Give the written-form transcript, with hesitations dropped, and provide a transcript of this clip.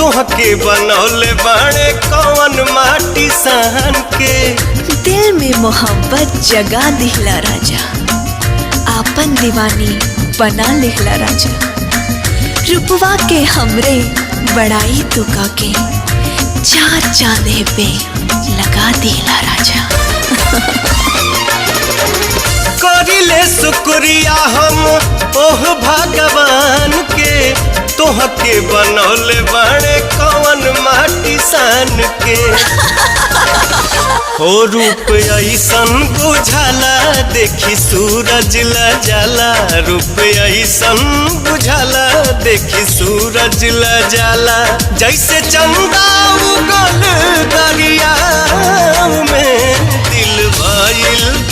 तोहके बनौले बाड़े कौन माटी सान के। दिल में मोहब्बत जगा दिहला राजा, आपन दीवानी बना लिहला राजा। रुपवा के हमरे बड़ाई तो के चार चांदे पे लगा दिहला राजा। करिले शुक्रिया हम ओह भगवान के, तोहके बनौले बाड़े कौन माटी सान के। हो रूप ऐसन बुझाला देखी सूरज ला जाला, रूप ऐसन बुझाला देखी सूरज ला जाला। जैसे चंदा उगल दरिया में दिल भइल